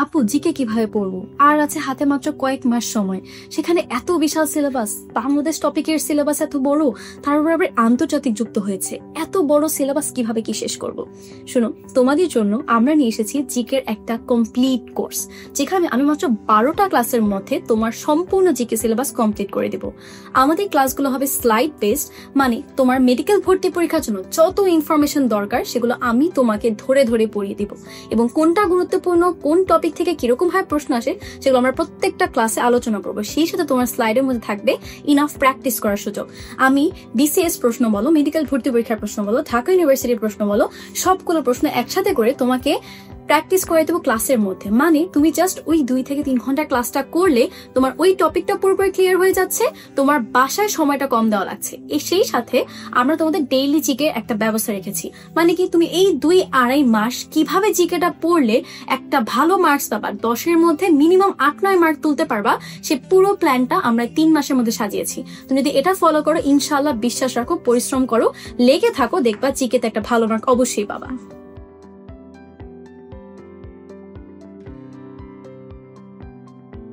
আপু জিকে কিভাবে পড়বো? আর আছে হাতে মাত্র কয়েক মাস সময়, সেখানে এত বিশাল সিলেবাস, বাংলাদেশ টপিকের সিলেবাস এত বড়, তার উপর আবার আন্তর্জাতিক যুক্ত হয়েছে, এত বড় সিলেবাস কিভাবে কি শেষ করব? শোনো, তোমাদের জন্য আমরা নিয়ে এসেছি জিকের একটা কমপ্লিট কোর্স, যেখানে আমি মাত্র 12টা ক্লাসের মধ্যে তোমার সম্পূর্ণ জিকে সিলেবাস কমপ্লিট করে দেব। আমাদের ক্লাসগুলো হবে স্লাইড বেসড, মানে তোমার মেডিকেল ভর্তি পরীক্ষার জন্য যত ইনফরমেশন দরকার সেগুলো আমি তোমাকে ধরে ধরে পড়িয়ে দিব, এবং কোনটা গুরুত্বপূর্ণ, কোন টপিক থেকে কিরকম ভাবে প্রশ্ন আসে সেগুলো আমরা প্রত্যেকটা ক্লাসে আলোচনা করবো। সেই সাথে তোমার স্লাইডের মধ্যে থাকবে ইনাফ প্র্যাকটিস করার সুযোগ। আমি বিসিএস প্রশ্ন বলো, মেডিকেল ভর্তি পরীক্ষার প্রশ্ন বলো, ঢাকা ইউনিভার্সিটির প্রশ্ন বলো, সবগুলো প্রশ্ন একসাথে করে তোমাকে প্র্যাকটিস করে দেবো ক্লাসের মধ্যে। মানে তুমি জাস্ট ওই 2 থেকে 3 ঘন্টা ক্লাসটা করলে তোমার ওই টপিকটা পুরোপুরি ক্লিয়ার হয়ে যাচ্ছে, তোমার বাসায় সময়টা কম দেওয়া লাগছে। সেই সাথে আমরা তোমাদের ডেইলি জিকে একটা ব্যবস্থা রেখেছি, মানে কি তুমি এই 2-2.5 মাস কিভাবে জিকেটা পড়লে একটা ভালো মার্কস পাবা, 10-এর মধ্যে মিনিমাম 8-9 মার্ক তুলতে পারবা, সে পুরো প্ল্যানটা আমরা 3 মাসের মধ্যে সাজিয়েছি। তুমি যদি এটা ফলো করো, ইনশাল্লাহ বিশ্বাস রাখো, পরিশ্রম করো, লেগে থাকো, দেখবা জিকেতে একটা ভালো মার্ক অবশ্যই পাবা।